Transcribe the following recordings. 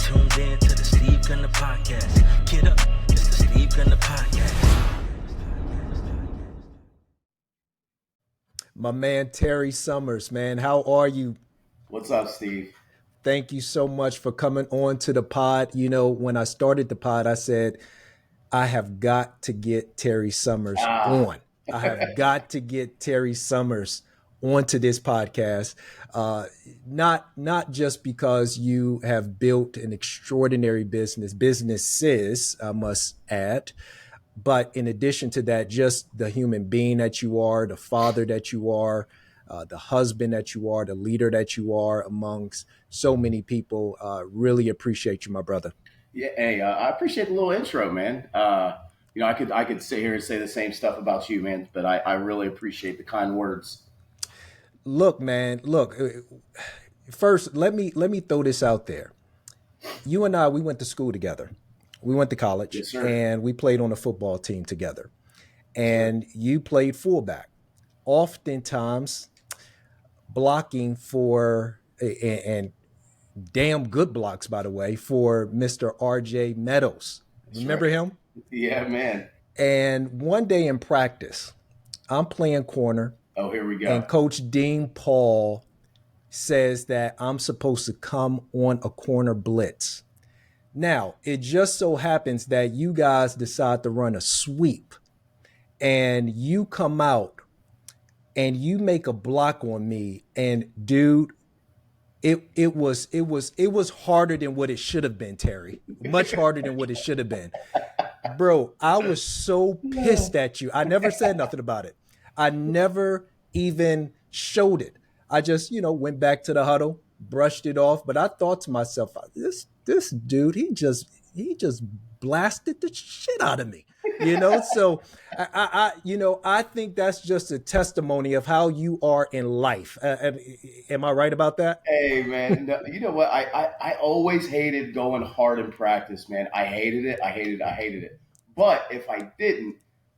tuned in to the Steve Gunner Podcast. Get up, it's the Steve Gunner Podcast. My man, Tarry Summers, man, how are you? What's up, Steve? Thank you so much for coming on to the pod. You know, when I started the pod, I said, I have got to get Tarry Summers on. I have got to get Tarry Summers onto this podcast. Not just because you have built an extraordinary businesses, I must add, but in addition to that, just the human being that you are, the father that you are, the husband that you are, the leader that you are amongst so many people. Really appreciate you, my brother. Yeah, hey, I appreciate the little intro, man. I could sit here and say the same stuff about you, man, but I really appreciate the kind words. Look, man, first, let me throw this out there. You and I, we went to school together. We went to college. Yes, sir. And we played on a football team together. And you played fullback, oftentimes blocking for, and damn good blocks, by the way, for Mr. RJ Meadows. Remember him? Yeah, man. And one day in practice, I'm playing corner. Oh, here we go. And Coach Dean Paul says that I'm supposed to come on a corner blitz. Now, it just so happens that you guys decide to run a sweep and you come out and you make a block on me. And dude, it was harder than what it should have been, Terry. Much harder than what it should have been. Bro, I was so pissed at you. I never said nothing about it. I never even showed it. I just, went back to the huddle, brushed it off. But I thought to myself, this dude, he just blasted the shit out of me. So I think that's just a testimony of how you are in life. Am I right about that? Hey, man, no, you know what? I always hated going hard in practice, man. I hated it. But if I didn't,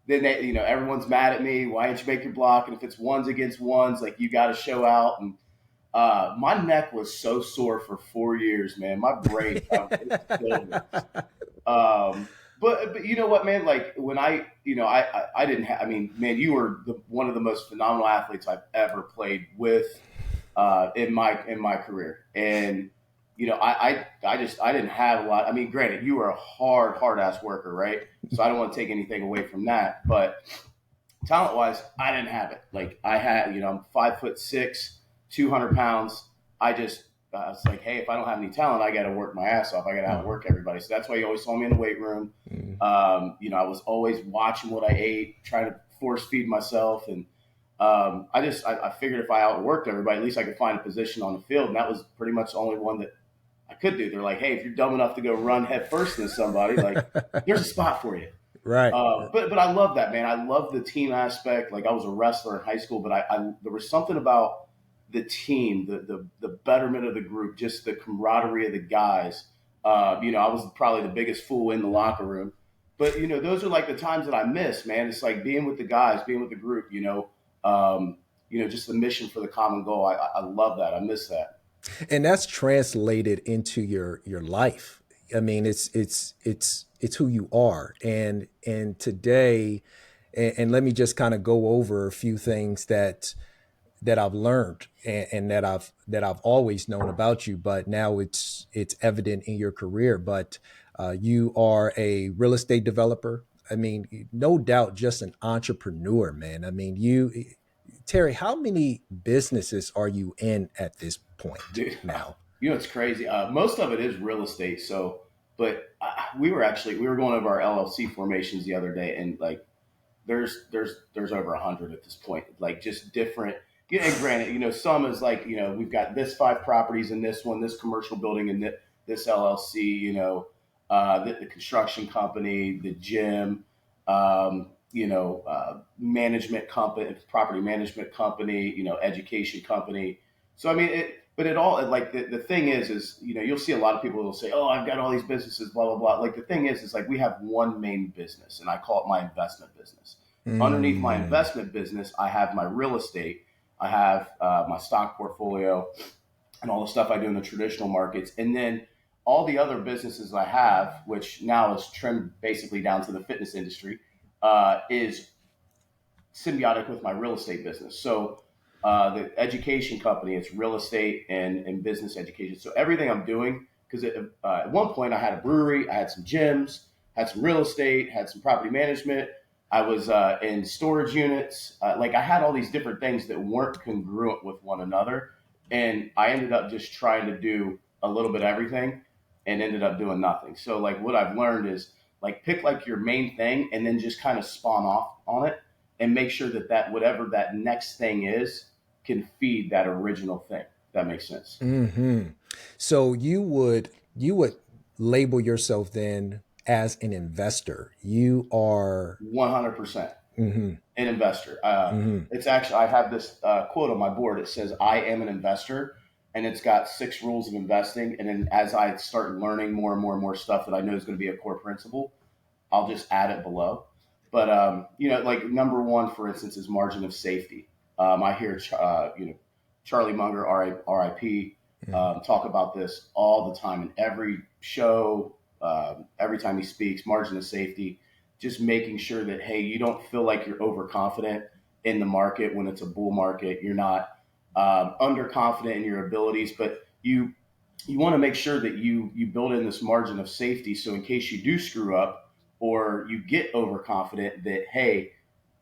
then everyone's mad at me. Why didn't you make your block? And if it's ones against ones, like, you got to show out. And my neck was so sore for 4 years, man. My brain, it still is. But you know what, man? Like, when I didn't have. I mean, man, you were one of the most phenomenal athletes I've ever played with in my career, and I didn't have a lot. I mean, granted, you were a hard ass worker, right? So I don't want to take anything away from that, but talent wise, I didn't have it. Like, I had, I'm 5'6", 200 pounds. It's like, hey, if I don't have any talent, I got to work my ass off. I got to outwork everybody. So that's why you always saw me in the weight room. I was always watching what I ate, trying to force feed myself. And I figured if I outworked everybody, at least I could find a position on the field. And that was pretty much the only one that I could do. They're like, hey, if you're dumb enough to go run head first into somebody, like, here's a spot for you. Right. But I love that, man. I love the team aspect. Like, I was a wrestler in high school, but there was something about the team, the betterment of the group, just the camaraderie of the guys. I was probably the biggest fool in the locker room, but those are like the times that I miss, man. It's like being with the guys, being with the group, just the mission for the common goal. I love that. I miss that. And that's translated into your life. I mean, it's who you are. And today, and let me just kind of go over a few things that I've learned and that I've always known about you, but now it's evident in your career. But you are a real estate developer. I mean, no doubt, just an entrepreneur, man. I mean, Terry, how many businesses are you in at this point? Dude, now? It's crazy. Most of it is real estate. So, but we were going over our LLC formations the other day, and like, there's over 100 at this point. Like, just different. And granted, some is like, we've got this 5 properties in this one, this commercial building in this LLC, the construction company, the gym, management company, property management company, education company. So, I mean, but it all, like, the thing is, you'll see a lot of people will say, oh, I've got all these businesses, blah, blah, blah. Like, the thing is like, we have one main business, and I call it my investment business. Underneath my investment business, I have my real estate. I have my stock portfolio and all the stuff I do in the traditional markets. And then all the other businesses I have, which now is trimmed basically down to the fitness industry, is symbiotic with my real estate business. So the education company, it's real estate and business education. So everything I'm doing, because at one point I had a brewery, I had some gyms, had some real estate, had some property management. I was in storage units. Like I had all these different things that weren't congruent with one another. And I ended up just trying to do a little bit of everything and ended up doing nothing. So like what I've learned is like pick like your main thing and then just kind of spawn off on it and make sure that whatever that next thing is can feed that original thing. That makes sense. Hmm. So you would label yourself then as an investor. You are. 100% Hmm. an investor. Hmm. It's actually, I have this quote on my board. It says, I am an investor. And it's got 6 rules of investing. And then as I start learning more and more and more stuff that I know is going to be a core principle, I'll just add it below. But like number one, for instance, is margin of safety. I hear Charlie Munger, RIP, talk about this all the time in every show, every time he speaks. Margin of safety, just making sure that hey, you don't feel like you're overconfident in the market when it's a bull market. You're not underconfident in your abilities, but you want to make sure that you build in this margin of safety so in case you do screw up or you get overconfident that hey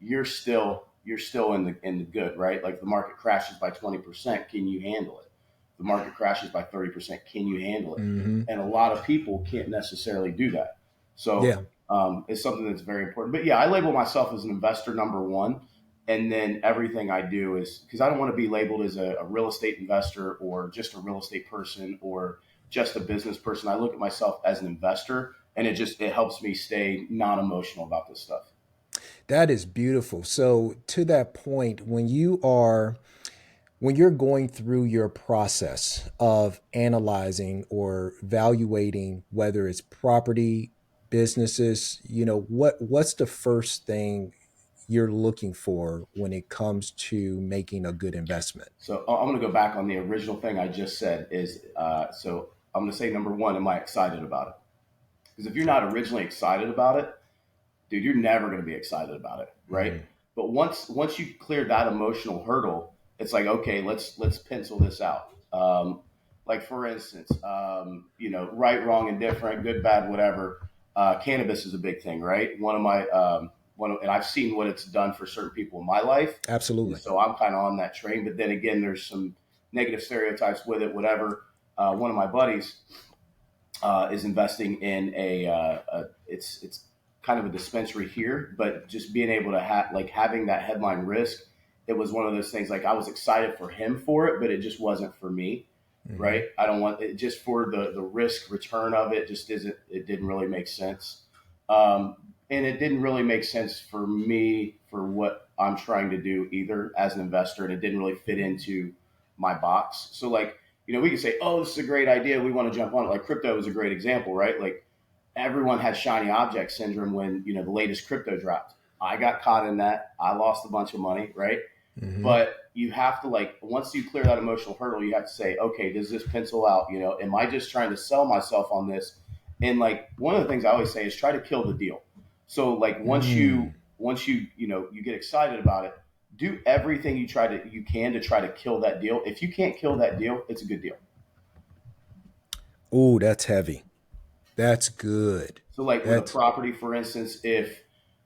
you're still in the good, right? Like the market crashes by 20%, can you handle it? The market crashes by 30%, can you handle it? Hmm. And a lot of people can't necessarily do that. So Yeah. it's something that's very important. But yeah, I label myself as an investor number one. And then everything I do is because I don't want to be labeled as a real estate investor or just a real estate person or just a business person. I look at myself as an investor, and it helps me stay non-emotional about this stuff. That is beautiful. So to that point, when you're going through your process of analyzing or evaluating whether it's property, businesses, what's the first thing you're looking for when it comes to making a good investment? So I'm going to go back on the original thing I just said. So I'm going to say number one, am I excited about it? Because if you're not originally excited about it, dude, you're never going to be excited about it, right? Mm-hmm. But once you clear that emotional hurdle, it's like okay, let's pencil this out. Like for instance, right, wrong, indifferent, good, bad, whatever. Cannabis is a big thing, right? And I've seen what it's done for certain people in my life, and Absolutely. so I'm kind of on that train. But then again, there's some negative stereotypes with it, whatever. One of my buddies is investing in it's kind of a dispensary here, but just being able to have like having that headline risk, it was one of those things like I was excited for him for it, but it just wasn't for me, Mm-hmm. right? I don't want it just for the risk return of it. Just isn't it didn't really make sense, and it didn't really make sense for me for what I'm trying to do either as an investor, and it didn't really fit into my box. So like we can say, oh, this is a great idea. We want to jump on it. Like crypto is a great example, right? Like everyone has shiny object syndrome when, the latest crypto dropped. I got caught in that. I lost a bunch of money, right? Mm-hmm. But you have to like, once you clear that emotional hurdle, you have to say, okay, does this pencil out? Am I just trying to sell myself on this? And like one of the things I always say is try to kill the deal. So like Mm. once you get excited about it, do everything you can to try to kill that deal. If you can't kill that deal, it's a good deal. Oh, that's heavy. That's good. So like with a That's. property, for instance, if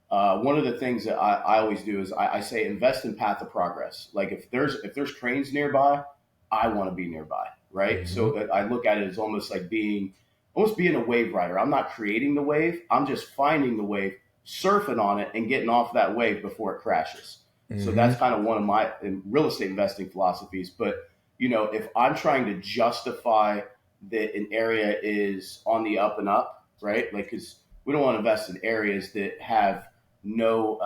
one of the things that I always do is I say invest in path of progress. Like if there's cranes nearby, I want to be nearby, right? Mm-hmm. So I look at it as almost being a wave rider. I'm not creating the wave. I'm just finding the wave, surfing on it, and getting off that wave before it crashes. So Mm-hmm. that's kind of one of my real estate investing philosophies. But if I'm trying to justify that an area is on the up and up, right? Like because we don't want to invest in areas that have no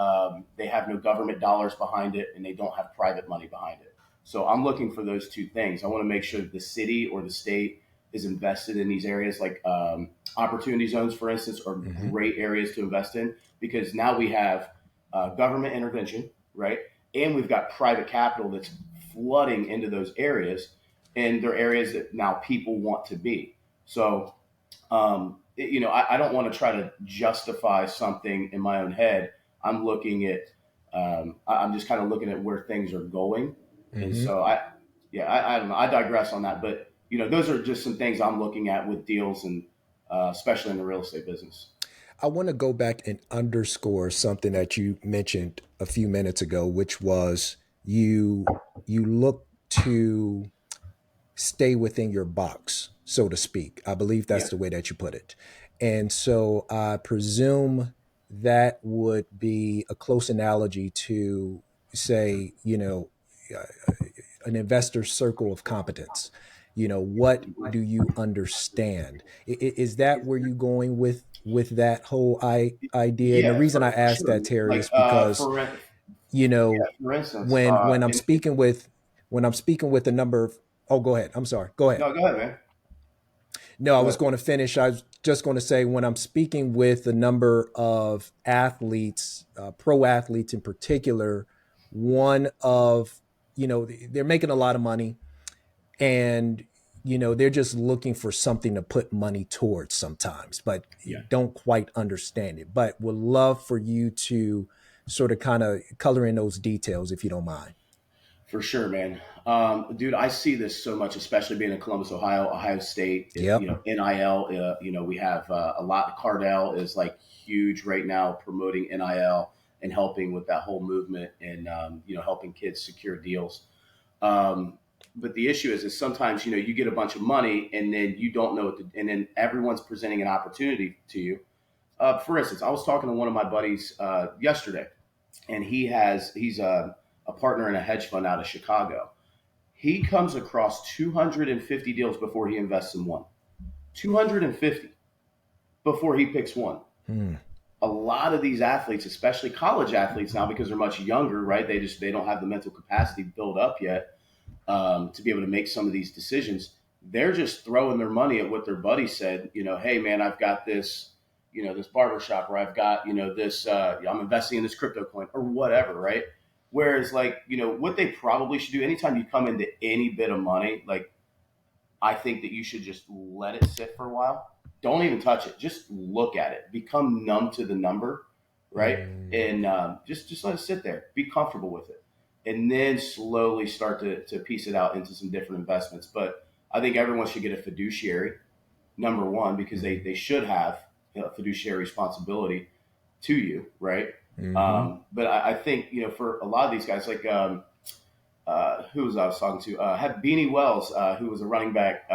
government dollars behind it and they don't have private money behind it. So I'm looking for those two things. I want to make sure that the city or the state is invested in these areas, like opportunity zones, for instance, are Mm-hmm. great areas to invest in because now we have government intervention, right? And we've got private capital that's flooding into those areas, and they're areas that now people want to be. So, I don't want to try to justify something in my own head. I'm looking at, I'm just kind of looking at where things are going. And Mm-hmm. so I don't know. I digress on that, but those are just some things I'm looking at with deals and especially in the real estate business. I want to go back and underscore something that you mentioned a few minutes ago, which was you look to stay within your box, so to speak. I believe Yeah, that's the way that you put it. And so I presume that would be a close analogy to say, an investor circle of competence. What do you understand? Is that where you going with that whole idea? And the yeah, reason I for asked sure. that, Terry, Like is because yeah, you know for instance, when I'm speaking with a number of, oh, go ahead. I'm sorry. Go ahead. no, go ahead, man. No, I Go was ahead. going to finish. I was just going to say when I'm speaking with a number of athletes, pro athletes in particular, one of, they're making a lot of money and, they're just looking for something to put money towards sometimes, but Yeah. don't quite understand it. But would love for you to sort of kind of color in those details if you don't mind. For sure, man. Dude, I see this so much, especially being in Columbus, Ohio, Ohio State. Yep. NIL. We have a lot. Cardell is like huge right now, promoting NIL and helping with that whole movement, and helping kids secure deals. But the issue is sometimes you get a bunch of money and then you don't know what to, and then everyone's presenting an opportunity to you. For instance, I was talking to one of my buddies yesterday, and he's a partner in a hedge fund out of Chicago. He comes across 250 deals before he invests in one. 250 before he picks one. Hmm. A lot of these athletes, especially college athletes now, because they're much younger, right? They don't have the mental capacity built up yet to be able to make some of these decisions. They're just throwing their money at what their buddy said. Hey man, I've got this, this barbershop, or I've got, this, I'm investing in this crypto coin or whatever, right? Whereas, like, what they probably should do anytime you come into any bit of money, like, I think that you should just let it sit for a while. Don't even touch it. Just look at it. Become numb to the number, right? Mm. And just let it sit there. Be comfortable with it, and then slowly start to piece it out into some different investments. But I think everyone should get a fiduciary, number one, because Mm. they should have a fiduciary responsibility to you, right? Mm-hmm. But I think for a lot of these guys, like who was I was talking to? Had Beanie Wells, who was a running back,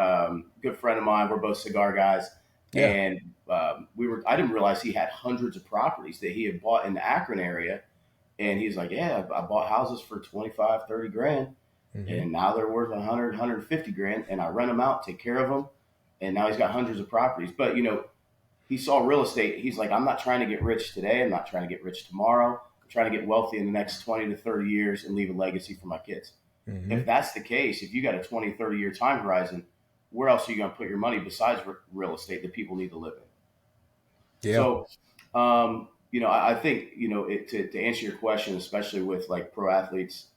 good friend of mine. We're both cigar guys, Yeah. and we were. I didn't realize he had hundreds of properties that he had bought in the Akron area, and he's like, "Yeah, I bought houses for 25, 30 grand, Mm-hmm. and now they're worth 100, 150 grand, and I rent them out, take care of them, and now he's got hundreds of properties." But he saw real estate. He's like, "I'm not trying to get rich today. I'm not trying to get rich tomorrow. I'm trying to get wealthy in the next 20 to 30 years and leave a legacy for my kids." Mm-hmm. If that's the case, if you got a 20, 30-year time horizon, where else are you going to put your money besides real estate that people need to live in? Yeah. So, I think, to answer your question, especially with like pro athletes,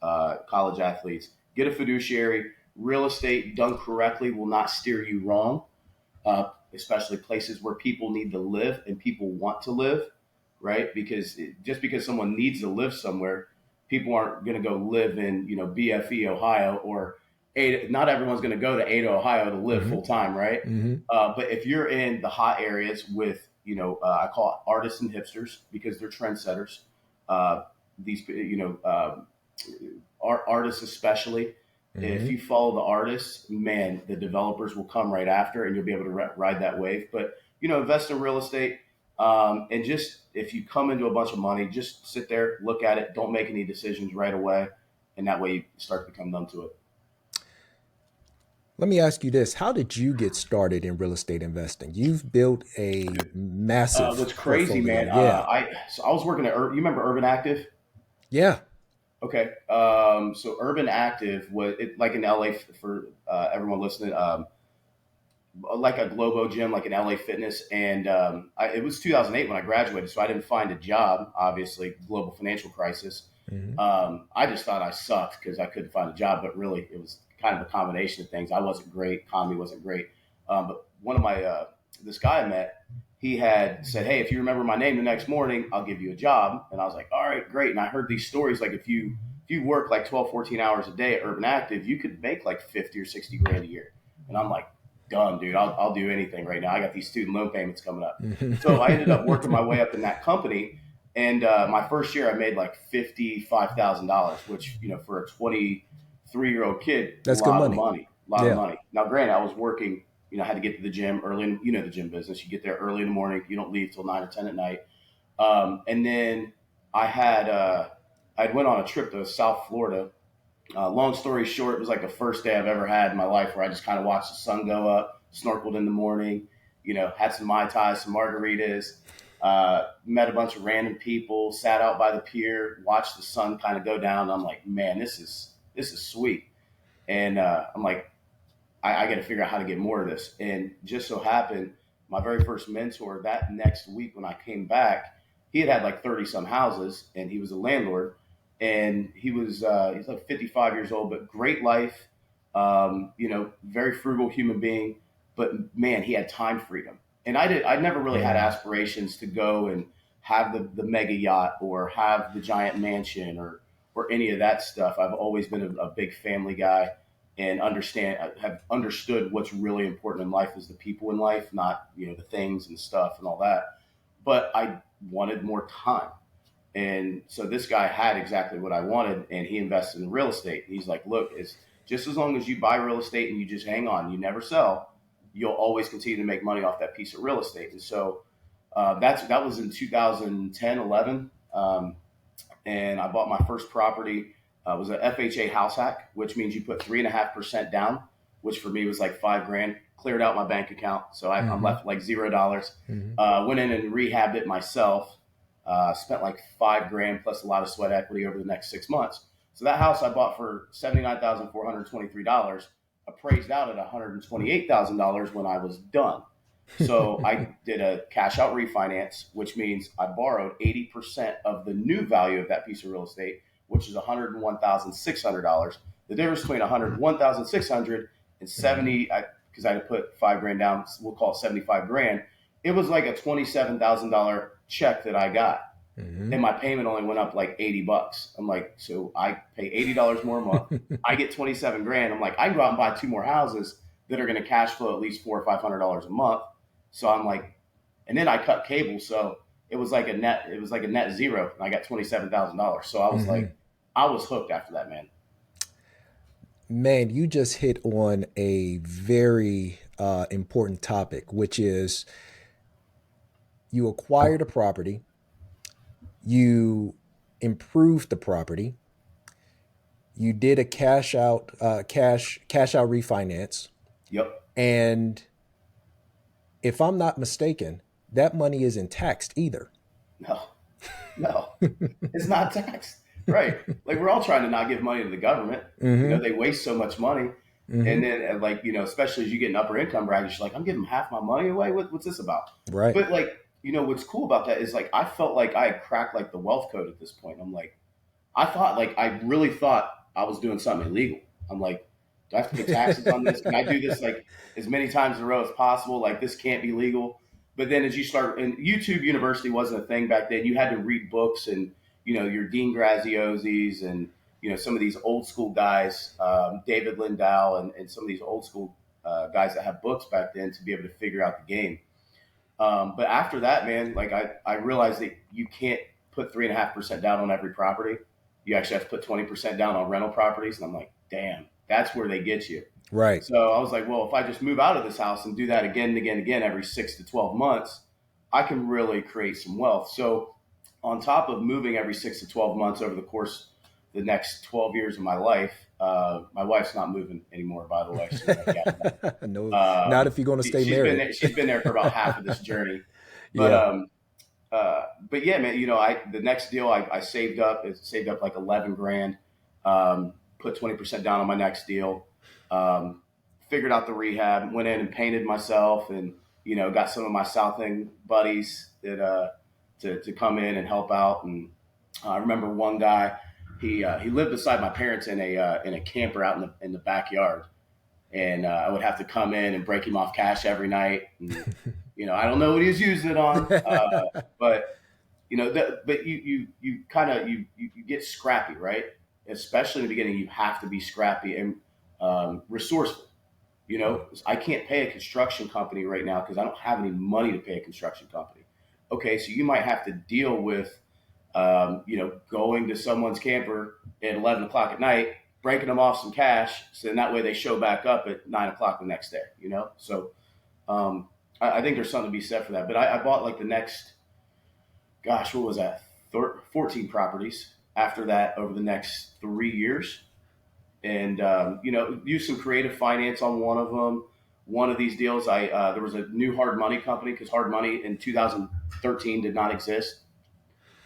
college athletes, get a fiduciary. Real estate done correctly will not steer you wrong, especially places where people need to live and people want to live, right? Because just because someone needs to live somewhere, people aren't going to go live in BFE Ohio or Ada. Not everyone's going to go to Ada, Ohio to live Mm-hmm. full time, right? Mm-hmm. But if you're in the hot areas with I call it artists and hipsters because they're trendsetters. These artists especially, if Mm-hmm. you follow the artists, man, the developers will come right after, and you'll be able to ride that wave. But invest in real estate, and just if you come into a bunch of money, just sit there, look at it, don't make any decisions right away, and that way you start to become numb to it. Let me ask you this. How did you get started in real estate investing? You've built a massive What's crazy, portfolio. man? Yeah. I was working at you remember Urban Active? Yeah. Okay, so Urban Active was like in LA for everyone listening. Like a Globo gym, like an LA Fitness. And it was 2008 when I graduated, so I didn't find a job, obviously, global financial crisis. Mm-hmm. I just thought I sucked because I couldn't find a job, but really it was kind of a combination of things. I wasn't great, economy wasn't great. But one of my this guy I met, he had said, "Hey, if you remember my name the next morning, I'll give you a job." And I was like, "All right, great." And I heard these stories like if you work like 12, 14 hours a day at Urban Active, you could make like 50 or 60 grand a year. And I'm like, done, dude. I'll do anything right now. I got these student loan payments coming up. So I ended up working my way up in that company. And my first year, I made like $55,000, which, for a 23-year-old kid, That's a good lot of money. money, of money. Now, granted, I was working, I had to get to the gym early. The gym business. You get there early in the morning. You don't leave till 9 or 10 at night. And then I went on a trip to South Florida. Long story short, it was like the first day I've ever had in my life where I just kind of watched the sun go up, snorkeled in the morning, had some Mai Tais, some margaritas, met a bunch of random people, sat out by the pier, watched the sun kind of go down. I'm like, man, this is sweet. And I'm like, I got to figure out how to get more of this. And just so happened, my very first mentor that next week when I came back, he had like 30 some houses and he was a landlord. And he's like 55 years old, but great life, very frugal human being. But man, he had time freedom. And I never really had aspirations to go and have the mega yacht or have the giant mansion or any of that stuff. I've always been a big family guy and have understood what's really important in life is the people in life, not, the things and stuff and all that. But I wanted more time. And so this guy had exactly what I wanted, and he invested in real estate. He's like, look, it's just as long as you buy real estate and you just hang on, you never sell, you'll always continue to make money off that piece of real estate. And so that was in 2010, 11. And I bought my first property. It was an FHA house hack, which means you put 3.5% down, which for me was like $5,000. Cleared out my bank account, so I'm left like $0. Went in and rehabbed it myself. Spent like $5,000 plus a lot of sweat equity over the next 6 months. So that house I bought for $79,423, appraised out at $128,000 when I was done. So I did a cash out refinance, which means I borrowed 80% of the new value of that piece of real estate, which is $101,600. The difference between $101,600 and 70, because I had to put $5,000 down, we'll call it $75,000. It was like a $27,000 check that I got. And my payment only went up like $80. I'm like, so I pay $80 more a month. I get $27,000. I'm like, I can go out and buy 2 more houses that are going to cash flow at least $400 or $500 a month. So I'm like, and then I cut cable. So it was like a net zero. And I got $27,000. So I was like, I was hooked after that, man. Man, you just hit on a very important topic, which is you acquired a property, you improved the property, you did a cash out refinance. Yep. And if I'm not mistaken, that money isn't taxed either. No, it's not taxed. Right. Like we're all trying to not give money to the government. They waste so much money. And then especially as you get an upper income bracket, you're like, I'm giving half my money away. What's this about? Right. But what's cool about that is like, I felt like I had cracked like the wealth code at this point. I'm like, I really thought I was doing something illegal. I'm like, do I have to pay taxes on this? Can I do this like as many times in a row as possible? Like this can't be legal. But then as you start, and YouTube University wasn't a thing back then. You had to read books and, your Dean Graziosis and, some of these old school guys, David Lindell and some of these old school guys that have books back then to be able to figure out the game. But after that, man, like I realized that you can't put 3.5% down on every property. You actually have to put 20% down on rental properties. And I'm like, damn, that's where they get you. Right. So I was like, well, if I just move out of this house and do that again and again and again every 6 to 12 months, I can really create some wealth. So on top of moving every 6 to 12 months over the course of the next 12 years of my life, my wife's not moving anymore, by the way. So no, not if you're going to stay married. She's been there for about half of this journey. But yeah, man, the next deal I saved up like $11,000, put 20% down on my next deal. Figured out the rehab, went in and painted myself and, got some of my South End buddies that, to come in and help out. And I remember one guy, he lived beside my parents in a camper out in the backyard. and I would have to come in and break him off cash every night. And, I don't know what he was using it on, but but you kind of you get scrappy, right? Especially in the beginning, you have to be scrappy and resourceful. I can't pay a construction company right now because I don't have any money to pay a construction company. Okay, so you might have to deal with, going to someone's camper at 11 o'clock at night, breaking them off some cash, so then that way they show back up at 9 o'clock the next day. So I think there's something to be said for that. But I bought like the next, gosh, what was that? 14 properties after that over the next 3 years, and use some creative finance on one of them. One of these deals, there was a new hard money company because hard money in 2013 did not exist.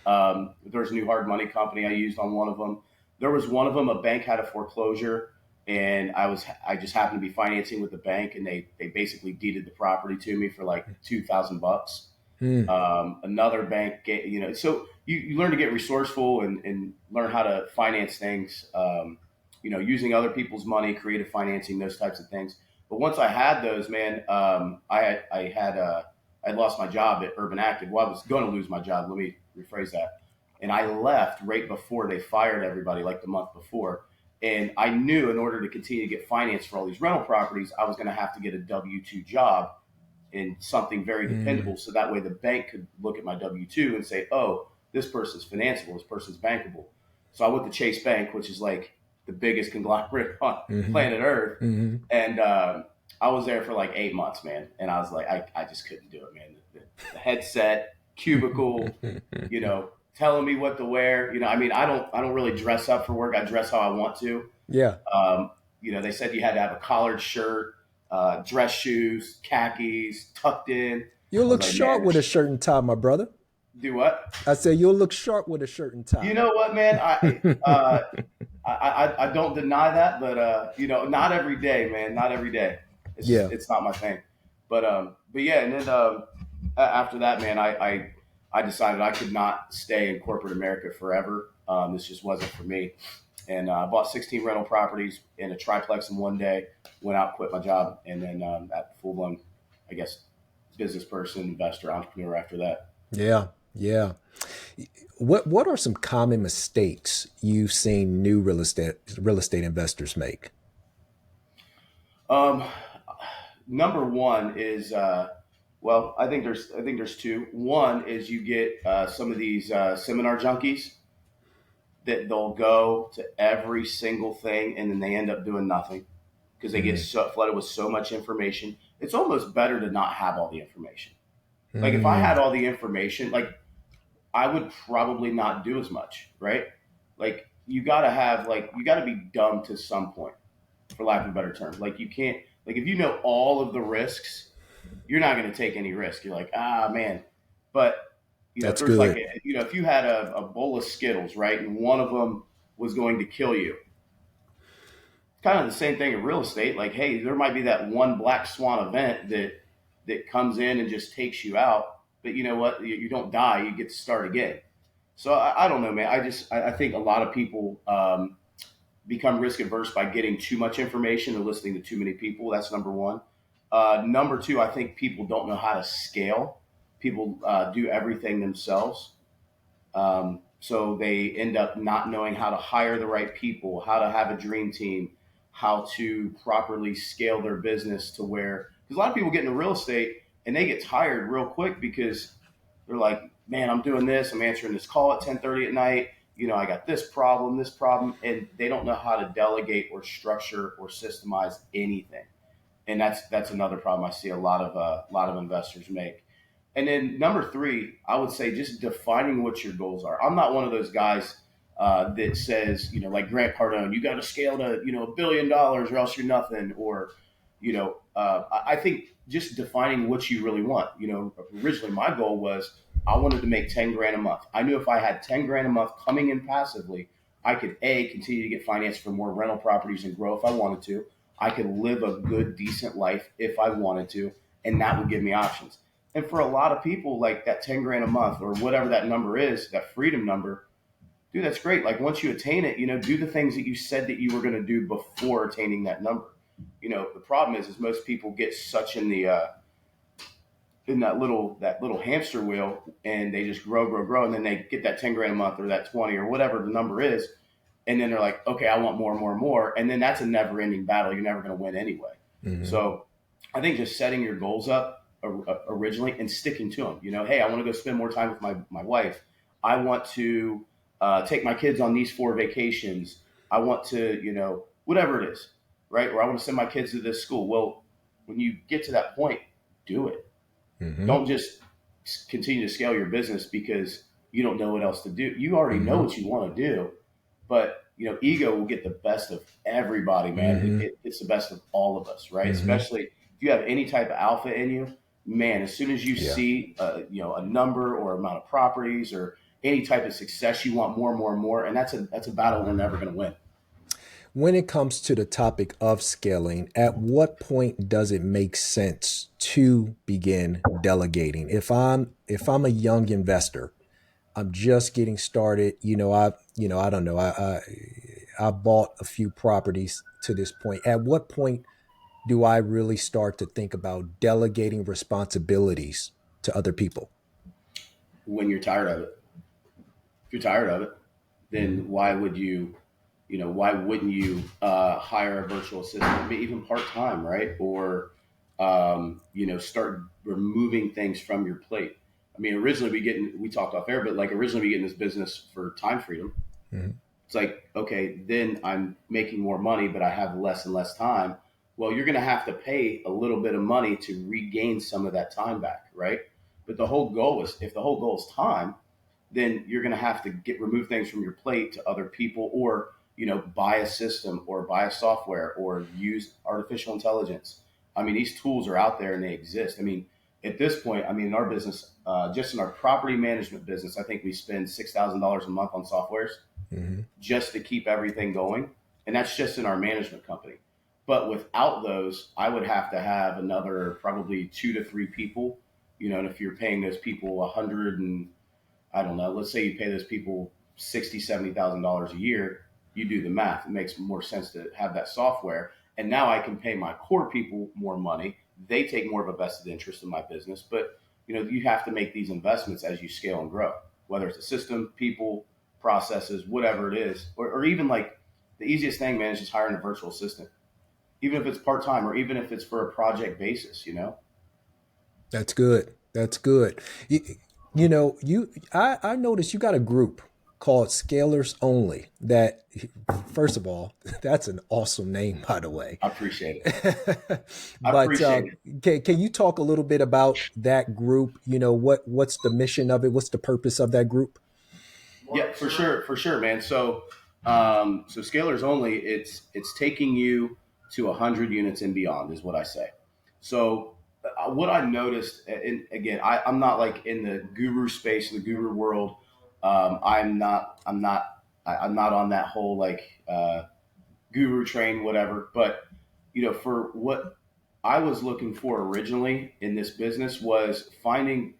There's a new hard money company I used on one of them. There was one of them, a bank had a foreclosure, and I just happened to be financing with the bank, and they basically deeded the property to me for like $2,000. Another bank, so you learn to get resourceful and learn how to finance things, using other people's money, creative financing, those types of things. But once I had those, man, I lost my job at Urban Active. Well, I was going to lose my job. Let me rephrase that. And I left right before they fired everybody, like the month before. And I knew in order to continue to get finance for all these rental properties, I was going to have to get a W-2 job and something very dependable. So that way the bank could look at my W-2 and say, oh, this person's financeable, this person's bankable. So I went to Chase Bank, which is like the biggest conglomerate on planet Earth. And I was there for like 8 months, man. And I was like, I just couldn't do it, man. The headset, cubicle, telling me what to wear. I don't really dress up for work. I dress how I want to. Yeah. They said you had to have a collared shirt, dress shoes, khakis, tucked in. You'll look sharp with a shirt and tie, my brother. Do what? I said you'll look sharp with a shirt and tie. You know what, man? I don't deny that, but not every day, man. Not every day. It's not my thing. But yeah, and then after that, man, I decided I could not stay in corporate America forever. This just wasn't for me. And I bought 16 rental properties in a triplex in one day, went out, quit my job, and then at full-blown, I guess, business person, investor, entrepreneur after that. Yeah. Yeah. What are some common mistakes you've seen new real estate investors make? Number one is I think there's two. One is you get some of these seminar junkies that they'll go to every single thing and then they end up doing nothing because they get flooded with so much information. It's almost better to not have all the information. Like if I had all the information, like I would probably not do as much, right? Like you gotta be dumb to some point, for lack of a better term. Like you can't, like if you know all of the risks, you're not going to take any risk. You're like, man. But that's there's good. Like, if you had a bowl of Skittles, right, and one of them was going to kill you, it's kind of the same thing in real estate. Like, hey, there might be that one black swan event that comes in and just takes you out. But you know what? You don't die. You get to start again. So I don't know, man. I think a lot of people become risk averse by getting too much information and listening to too many people. That's number one. Number two, I think people don't know how to scale. People do everything themselves. So they end up not knowing how to hire the right people, how to have a dream team, how to properly scale their business to where, because a lot of people get into real estate and they get tired real quick because they're like, man, I'm doing this. I'm answering this call at 10:30 at night. I got this problem, and they don't know how to delegate or structure or systemize anything. And that's another problem I see a lot of investors make. And then number three, I would say just defining what your goals are. I'm not one of those guys that says, like Grant Cardone, you got to scale to, $1 billion or else you're nothing. Or, I think just defining what you really want. Originally my goal was I wanted to make 10 grand a month. I knew if I had 10 grand a month coming in passively, I could continue to get financed for more rental properties and grow if I wanted to. I could live a good, decent life if I wanted to, and that would give me options. And for a lot of people, like that 10 grand a month or whatever that number is, that freedom number, dude, that's great. Like once you attain it, do the things that you said that you were going to do before attaining that number. The problem is most people get such in that little hamster wheel, and they just grow, and then they get that 10 grand a month or that 20 or whatever the number is, and then they're like, okay, I want more and more and more, and then that's a never ending battle. You're never going to win anyway. Mm-hmm. So I think just setting your goals up originally and sticking to them. Hey, I want to go spend more time with my wife. I want to take my kids on these 4 vacations. I want to, whatever it is, right? Or I want to send my kids to this school. Well, when you get to that point, do it. Mm-hmm. Don't just continue to scale your business because you don't know what else to do. You already know what you want to do, but ego will get the best of everybody, man. Mm-hmm. It's the best of all of us, right? Mm-hmm. Especially if you have any type of alpha in you, man. As soon as you see, a number or amount of properties or any type of success, you want more and more and more, and that's a battle we're never going to win. When it comes to the topic of scaling, at what point does it make sense to begin delegating? If I'm a young investor, I'm just getting started. I don't know. I bought a few properties to this point. At what point do I really start to think about delegating responsibilities to other people? When you're tired of it. If you're tired of it, then why would you? Why wouldn't you hire a virtual assistant, even part time, right? Or start removing things from your plate. I mean, originally we talked off air, but like originally we get in this business for time freedom. Mm-hmm. It's like, okay, then I'm making more money, but I have less and less time. Well, you're going to have to pay a little bit of money to regain some of that time back, right? But if the whole goal is time, then you're going to have to remove things from your plate to other people, or buy a system or buy a software or use artificial intelligence. I mean, these tools are out there and they exist. I mean, at this point, in our business, just in our property management business, I think we spend $6,000 a month on softwares just to keep everything going. And that's just in our management company. But without those, I would have to have another probably 2 to 3 people, and if you're paying those people 100 and I don't know, let's say you pay those people $60,000, $70,000 a year, you do the math. It makes more sense to have that software. And now I can pay my core people more money. They take more of a vested interest in my business. But, you have to make these investments as you scale and grow, whether it's a system, people, processes, whatever it is, or even like the easiest thing, man, is just hiring a virtual assistant, even if it's part-time or even if it's for a project basis, That's good. That's good. I noticed you got a group called Scalers Only. That, first of all, that's an awesome name, by the way. I appreciate it. But can you talk a little bit about that group? What's the mission of it? What's the purpose of that group? Yeah, for sure, man. So Scalers Only, it's taking you to 100 units and beyond is what I say. So what I noticed, and again, I'm not like in the guru space, in the guru world. I'm not on that whole like guru train, whatever. But for what I was looking for originally in this business was finding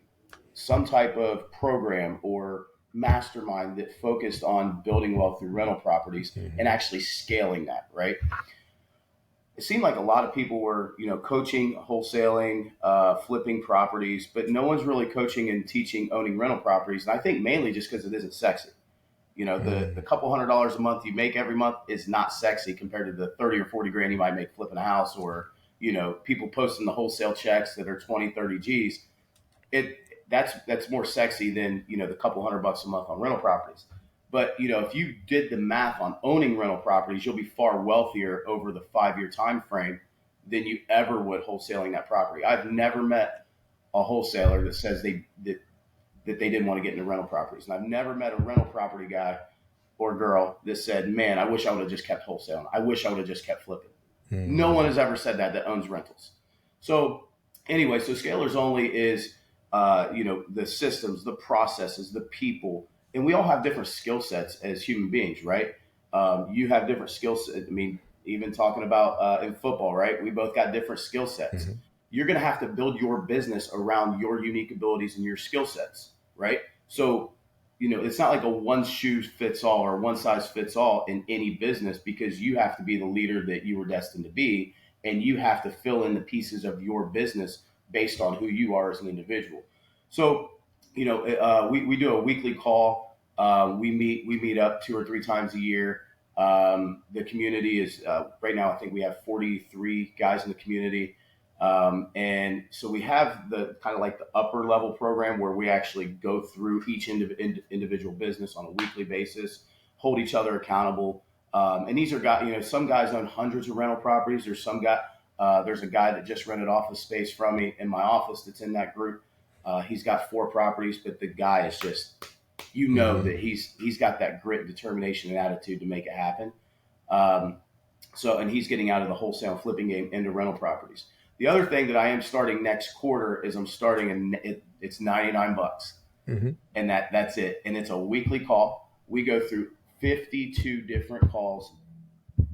some type of program or mastermind that focused on building wealth through rental properties and actually scaling that, right? It seemed like a lot of people were, coaching, wholesaling, flipping properties, but no one's really coaching and teaching owning rental properties. And I think mainly just because it isn't sexy. The couple $100 a month you make every month is not sexy compared to the 30 or 40 grand you might make flipping a house, or, people posting the wholesale checks that are 20, 30 G's. That's more sexy than, the couple $100 a month on rental properties. But, if you did the math on owning rental properties, you'll be far wealthier over the 5-year time frame than you ever would wholesaling that property. I've never met a wholesaler that says that they didn't want to get into rental properties. And I've never met a rental property guy or girl that said, man, I wish I would have just kept wholesaling. I wish I would have just kept flipping. No one has ever said that owns rentals. So anyway, so Scalers Only is, the systems, the processes, the people, and we all have different skill sets as human beings, right? You have different skill sets. I mean, even talking about in football, right? We both got different skill sets. You're going to have to build your business around your unique abilities and your skill sets, right? So, it's not like a one shoe fits all or one size fits all in any business, because you have to be the leader that you were destined to be. and you have to fill in the pieces of your business based on who you are as an individual. So, we do a weekly call. We meet up 2 or 3 times a year. The community is right now. I think we have 43 guys in the community, and so we have the kind of like the upper level program where we actually go through each individual business on a weekly basis, hold each other accountable. And these are guys. Some guys own hundreds of rental properties. There's a guy that just rented office space from me in my office that's in that group. He's got 4 properties, but the guy is just, that he's got that grit, determination, and attitude to make it happen. Um, and he's getting out of the wholesale flipping game into rental properties. The other thing that I am starting next quarter is it's $99, and that's it. And it's a weekly call. We go through 52 different calls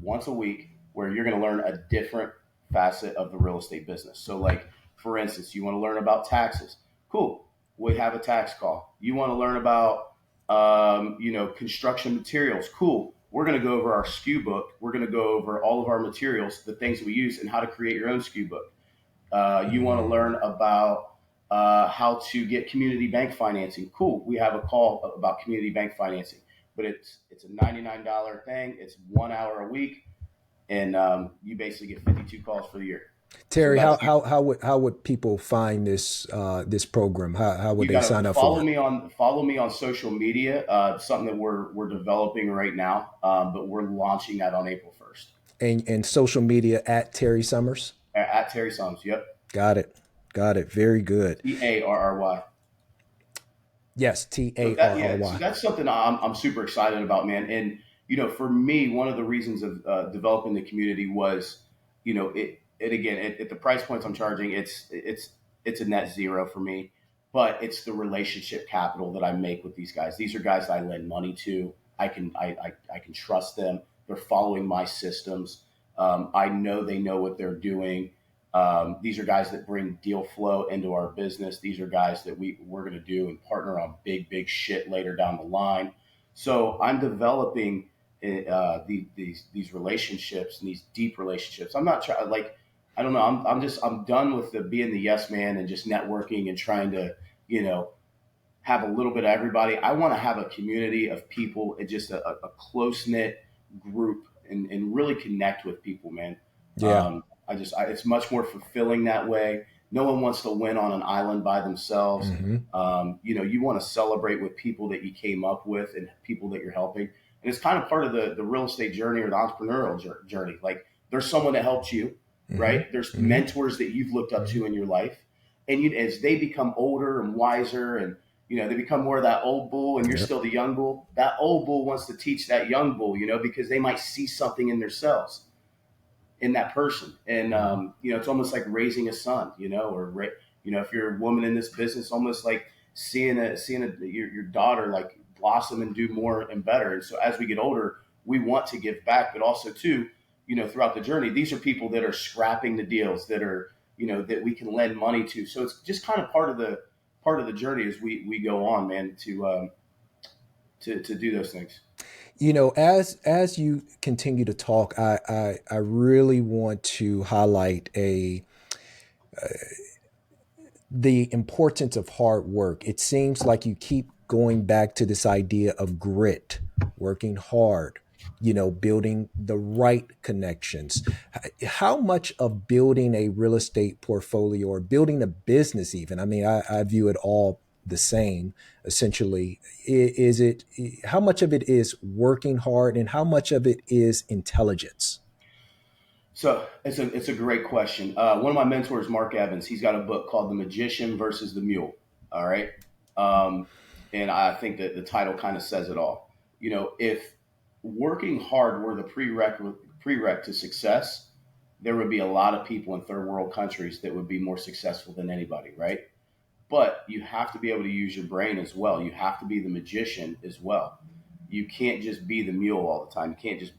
once a week where you're going to learn a different facet of the real estate business. So, like, for instance, you want to learn about taxes. Cool. We have a tax call. You want to learn about, construction materials. Cool. We're going to go over our SKU book. We're going to go over all of our materials, the things that we use, and how to create your own SKU book. You want to learn about how to get community bank financing. Cool. We have a call about community bank financing, but it's a $99 thing. It's 1 hour a week, and you basically get 52 calls for the year. Terry, So how would people find this program? How would they sign up for it? Follow me on social media. Something that we're developing right now, but we're launching that on April 1st. And social media at Tarry Summers? At Tarry Summers, yep. Got it. Very good. TARRY. Yes, TARRY. So that's something I'm super excited about, man. And for me, one of the reasons of developing the community was, at the price points I'm charging, it's a net zero for me, but it's the relationship capital that I make with these guys. These are guys that I lend money to. I can trust them. They're following my systems. I know they know what they're doing. These are guys that bring deal flow into our business. These are guys that we're going to do and partner on big shit later down the line. So I'm developing these relationships and these deep relationships. I'm not trying, like, I don't know. I'm done with being the yes man and just networking and trying to, have a little bit of everybody. I want to have a community of people and just a close knit group and really connect with people, man. Yeah. It's much more fulfilling that way. No one wants to win on an island by themselves. You want to celebrate with people that you came up with and people that you're helping. And it's kind of part of the real estate journey or the entrepreneurial journey. Like, there's someone that helped you, right? There's mentors that you've looked up to in your life. And as they become older and wiser and, they become more of that old bull and you're still the young bull, that old bull wants to teach that young bull, because they might see something in themselves, in that person. And, it's almost like raising a son, or, if you're a woman in this business, almost like seeing your daughter like blossom and do more and better. And so as we get older, we want to give back, but also too, throughout the journey, these are people that are scrapping the deals that are, that we can lend money to. So it's just kind of part of the journey as we go on, man, to do those things. As you continue to talk, I really want to highlight the importance of hard work. It seems like you keep going back to this idea of grit, working hard, building the right connections. How much of building a real estate portfolio or building a business, even, I view it all the same, essentially. How much of it is working hard and how much of it is intelligence? So it's a great question. One of my mentors, Mark Evans, he's got a book called The Magician versus the Mule. All right. And I think that the title kind of says it all. If working hard were the prereq to success, there would be a lot of people in third world countries that would be more successful than anybody, right? But you have to be able to use your brain as well. You have to be the magician as well. You can't just be the mule all the time. You can't just,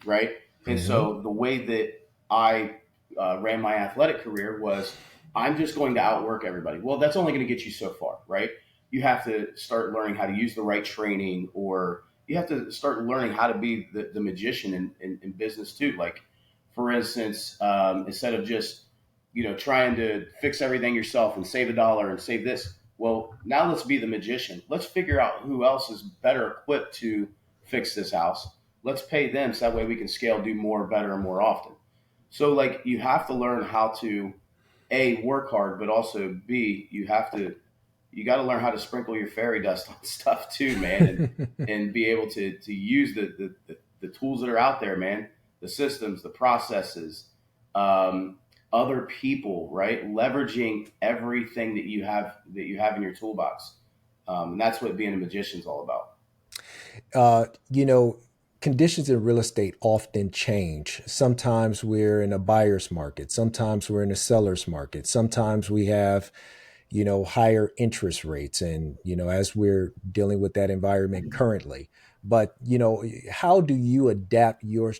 right? And so the way that I ran my athletic career was, I'm just going to outwork everybody. Well, that's only going to get you so far, right? You have to start learning how to use the right training, or you have to start learning how to be the magician in business too. Like, for instance, instead of just trying to fix everything yourself and save a dollar and save this. Well, now let's be the magician. Let's figure out who else is better equipped to fix this house. Let's pay them so that way we can scale, do more, better, and more often. So like you have to learn how to a work hard, but also b you got to learn how to sprinkle your fairy dust on stuff too, man, and be able to use the tools that are out there, man, the systems, the processes, um, other people, right? Leveraging everything that you have in your toolbox, and that's what being a magician is all about. You know, conditions in real estate often change. Sometimes we're in a buyer's market. Sometimes we're in a seller's market. Sometimes we have, higher interest rates. And, as we're dealing with that environment currently. But, how do you adapt your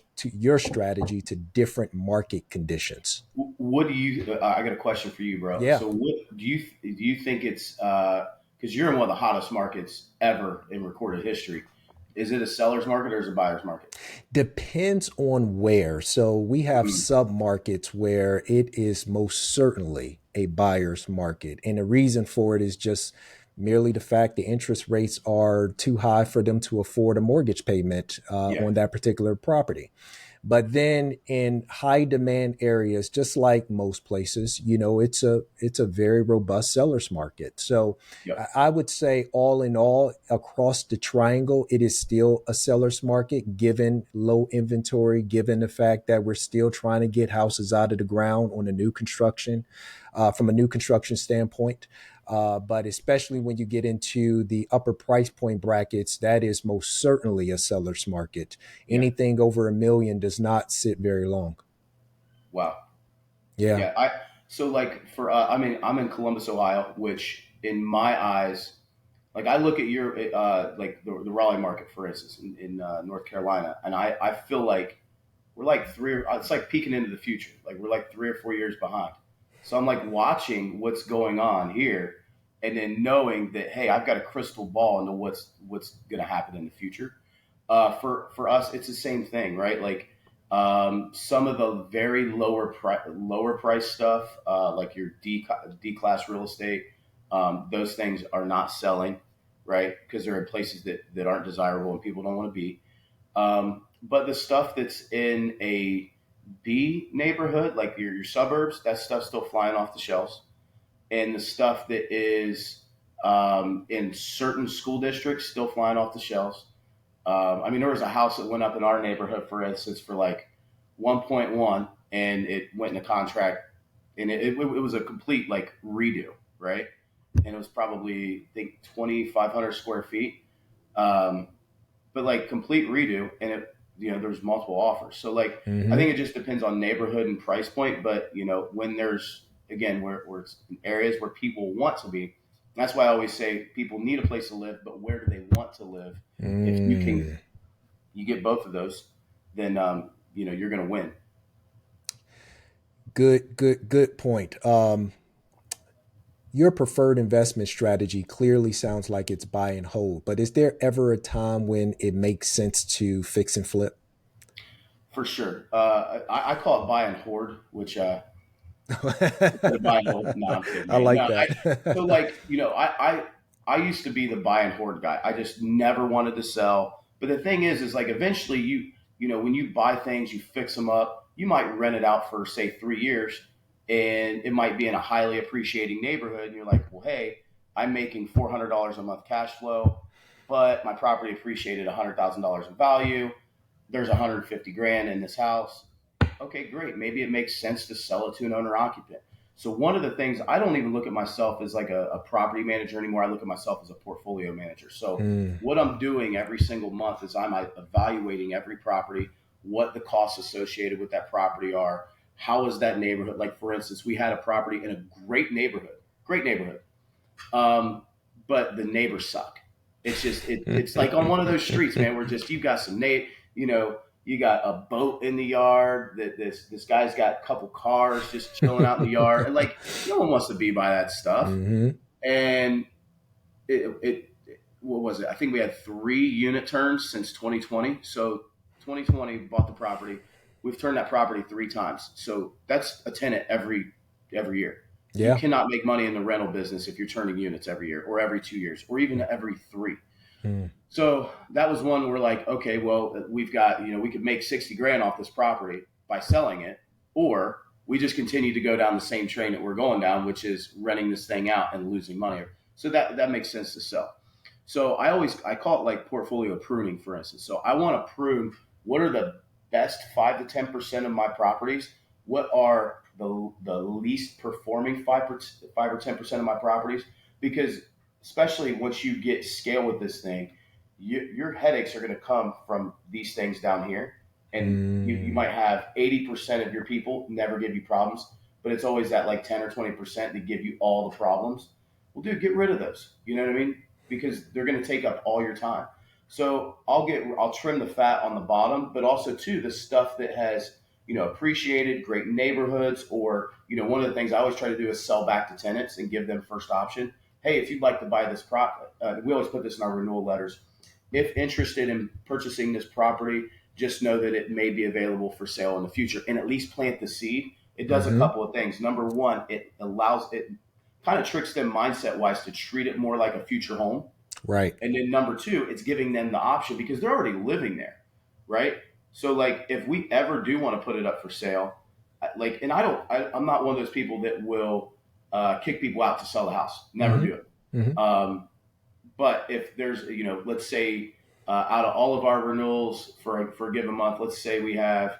strategy to different market conditions? What do you? I got a question for you, bro. Yeah. So, what do you think it's? Because you're in one of the hottest markets ever in recorded history. Is it a seller's market or is it a buyer's market? Depends on where. So we have Mm, sub markets where it is most certainly a buyer's market. And the reason for it is just merely the fact the interest rates are too high for them to afford a mortgage payment yeah. on that particular property. But then in high demand areas, just like most places, it's a very robust seller's market. So Yep. I would say all in all, across the triangle, it is still a seller's market, given low inventory, given the fact that we're still trying to get houses out of the ground on a new construction, from a new construction standpoint. But especially when you get into the upper price point brackets, that is most certainly a seller's market. Yeah. Anything over a million does not sit very long. Wow. Yeah. Yeah. I so like for I mean I'm in Columbus, Ohio, which in my eyes, like I look at your like the Raleigh market, for instance, in North Carolina, and I feel like we're like it's like peeking into the future. Like we're like 3 or 4 years behind. So I'm like watching what's going on here, and then knowing that hey, I've got a crystal ball into what's going to happen in the future. For us, it's the same thing, right? Like some of the very lower price stuff, like your D class real estate, those things are not selling, right? Because they're in places that aren't desirable and people don't want to be. But the stuff that's in a B neighborhood, like your suburbs, that stuff's still flying off the shelves. And the stuff that is in certain school districts, still flying off the shelves. I mean, there was a house that went up in our neighborhood, for instance, for like 1.1, and it went into contract, and it was a complete like redo, right? And it was probably I think 2,500 square feet. Um, but like complete redo, and it there's multiple offers. So like I Hmm. think it just depends on neighborhood and price point. But when there's again where it's in areas where people want to be, that's why I always say people need a place to live, but where do they want to live? If Mm. you get both of those, then you're going to win. Good point. Your preferred investment strategy clearly sounds like it's buy and hold, but is there ever a time when it makes sense to fix and flip? For sure. I call it buy and hoard, which instead of buy and hold. No, I'm kidding, I man. like No, so that. like I used to be the buy and hoard guy. I just never wanted to sell. But the thing is like eventually when you buy things, you fix them up. You might rent it out for say 3 years, and it might be in a highly appreciating neighborhood. And you're like, well, hey, I'm making $400 a month cash flow, but my property appreciated $100,000 in value. There's 150 grand in this house. Okay, great. Maybe it makes sense to sell it to an owner occupant. So one of the things I don't even look at myself as like a property manager anymore. I look at myself as a portfolio manager. So Mm, what I'm doing every single month is I'm evaluating every property, what the costs associated with that property are, how is that neighborhood. Like for instance, we had a property in a great neighborhood, um, but the neighbors suck. It's just it's like on one of those streets, man, where just you got some you got a boat in the yard. That this guy's got a couple cars just chilling out in the yard, and like no one wants to be by that stuff. hmm. And what was it? I think we had 3 unit turns since 2020. So 2020 bought the property. we've turned that property 3 times. So that's a tenant every year. You Yeah. cannot make money in the rental business if you're turning units every year or every 2 years or even every 3. Mm. So that was one where like, okay, well, we've got, we could make 60 grand off this property by selling it, or we just continue to go down the same train that we're going down, which is renting this thing out and losing money. So that makes sense to sell. So I call it like portfolio pruning, for instance. So I want to prune what are the best 5 to 10% of my properties. What are the least performing 5 or 10% of my properties? Because especially once you get scale with this thing, your headaches are going to come from these things down here. And you might have 80% of your people never give you problems, but it's always that like 10 or 20% that give you all the problems. Well, dude, get rid of those. You know what I mean? Because they're going to take up all your time. So I'll trim the fat on the bottom, but also too the stuff that has appreciated, great neighborhoods, or one of the things I always try to do is sell back to tenants and give them first option. Hey, if you'd like to buy this property, we always put this in our renewal letters. If interested in purchasing this property, just know that it may be available for sale in the future, and at least plant the seed. It does a couple of things. Number one, it kind of tricks them mindset wise to treat it more like a future home. Right. And then number two, it's giving them the option because they're already living there, right? So like if we ever do want to put it up for sale, and I'm not one of those people that will kick people out to sell the house. Never do it. Mm-hmm. But if there's, let's say out of all of our renewals for a given month, let's say we have,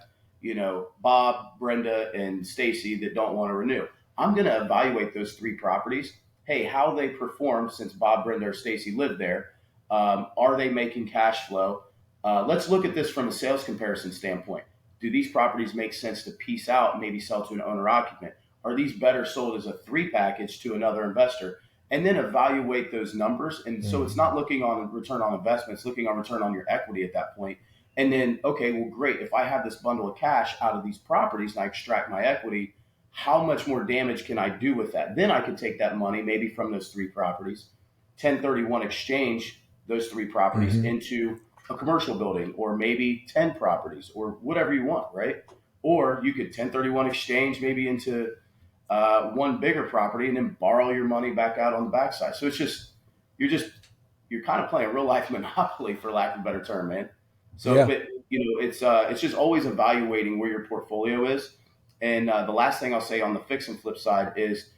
Bob, Brenda, and Stacy that don't want to renew. I'm going to evaluate those 3 properties. Hey, how they performed since Bob, Brenda, or Stacy lived there. Are they making cash flow? Let's look at this from a sales comparison standpoint. Do these properties make sense to piece out and maybe sell to an owner occupant? Are these better sold as a 3 package to another investor? And then evaluate those numbers. And so it's not looking on return on investment, it's looking on return on your equity at that point. And then, okay, well, great. If I have this bundle of cash out of these properties and I extract my equity, how much more damage can I do with that? Then I can take that money, maybe from those 3 properties, 1031 exchange those 3 properties into a commercial building, or maybe 10 properties, or whatever you want, right? Or you could 1031 exchange maybe into one bigger property and then borrow your money back out on the backside. So you're kind of playing a real life monopoly, for lack of a better term, man. So, Yeah. but it's just always evaluating where your portfolio is. And the last thing I'll say on the fix and flip side is,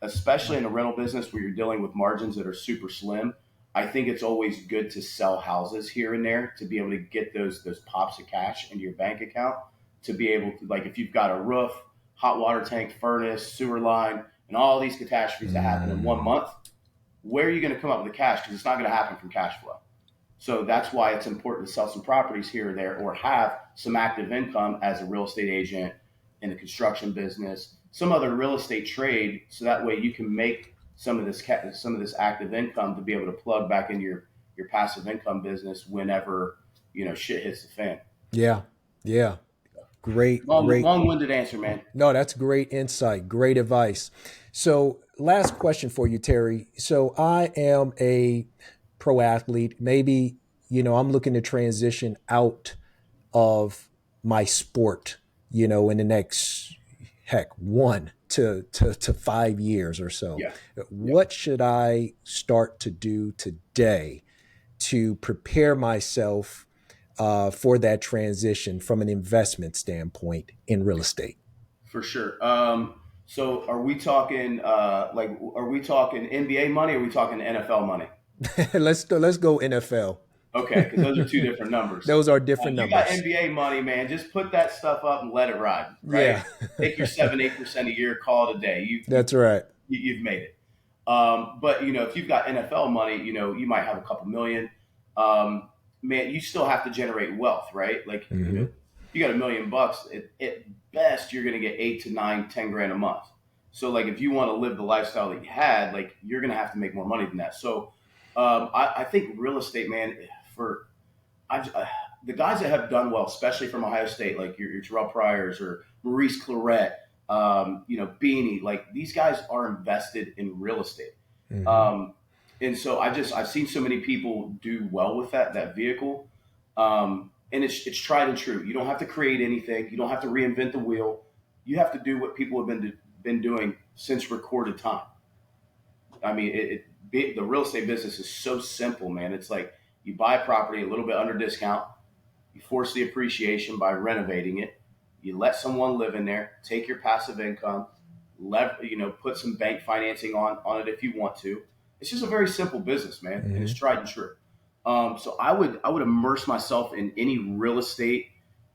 especially in a rental business where you're dealing with margins that are super slim, I think it's always good to sell houses here and there to be able to get those pops of cash into your bank account, to be able to, like, if you've got a roof, hot water tank, furnace, sewer line, and all these catastrophes that happen in 1 month, where are you going to come up with the cash? Because it's not going to happen from cash flow. So that's why it's important to sell some properties here or there, or have some active income as a real estate agent in the construction business, some other real estate trade, so that way you can make some of this active income to be able to plug back into your passive income business whenever shit hits the fan. Yeah. Yeah. Great. Long-winded answer, man. No, that's great insight. Great advice. So, last question for you, Terry. So, I am a pro athlete. Maybe, I'm looking to transition out of my sport, in the next, 1 to 5 years or so. Yeah. What should I start to do today to prepare myself for that transition from an investment standpoint in real estate? For sure. So are we talking are we talking NBA money, or are we talking NFL money? Let's go NFL. Okay, because those are 2 different numbers. Those are different You numbers. got NBA money, man. Just put that stuff up and let it ride, right? Yeah. Take your 7-8% a year, call it a day. That's right. You've made it. But if you've got NFL money, you might have a couple million. Man, you still have to generate wealth, right? Like you got $1 million. At best, you're going to get 8 to 9, 10 grand a month. So like if you want to live the lifestyle that you had, like you're going to have to make more money than that. So I think real estate, man, the guys that have done well, especially from Ohio State, like your Terrell Pryors or Maurice Claret, Beanie, like these guys are invested in real estate. And so I've seen so many people do well with that vehicle. and it's tried and true. You don't have to create anything. You don't have to reinvent the wheel. You have to do what people have been doing since recorded time. I mean, the real estate business is so simple, man. It's like you buy a property a little bit under discount, you force the appreciation by renovating it, you let someone live in there, take your passive income, put some bank financing on it if you want to. It's just a very simple business, man, and it's tried and true. So I would immerse myself in any real estate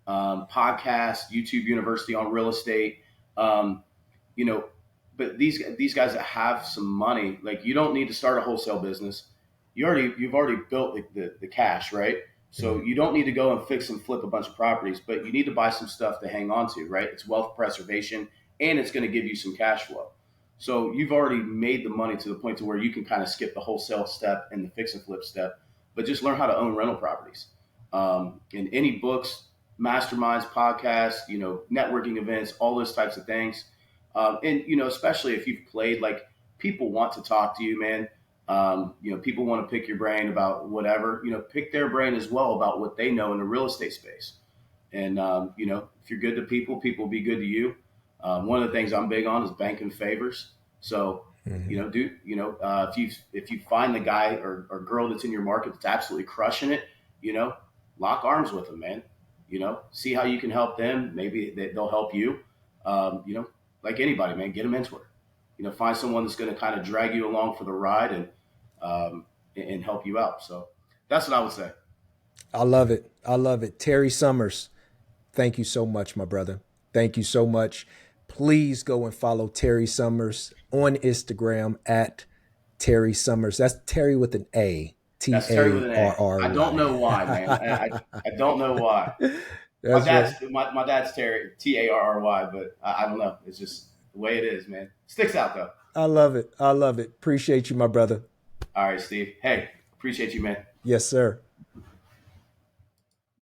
podcast, YouTube University on real estate. Um, you know, but these guys that have some money, like, you don't need to start a wholesale business. You've already built the cash, right? So you don't need to go and fix and flip a bunch of properties, but you need to buy some stuff to hang on to, right? It's wealth preservation, and it's going to give you some cash flow. So you've already made the money to the point to where you can kind of skip the wholesale step and the fix and flip step, but just learn how to own rental properties. In any books, masterminds, podcasts, networking events, all those types of things. And especially if you've played, like, people want to talk to you, man. People want to pick your brain about whatever. Pick their brain as well about what they know in the real estate space. And if you're good to people, people will be good to you. One of the things I'm big on is banking favors. So if you find the guy or girl that's in your market that's absolutely crushing it, lock arms with them, man. See how you can help them. Maybe they'll help you. Like anybody, man, get them into it. Find someone that's going to kind of drag you along for the ride and help you out. So that's what I would say. I love it. I love it. Tarry Summers, thank you so much, my brother. Thank you so much. Please go and follow Tarry Summers on Instagram at Tarry Summers. That's Terry with an A. That's Terry with an A. I don't know why, man. I don't know why. My dad's Terry, Tarry, but I don't know. It's just the way it is, man. Sticks out though. I love it. I love it. Appreciate you, my brother. All right, Steve. Hey, appreciate you, man. Yes, sir.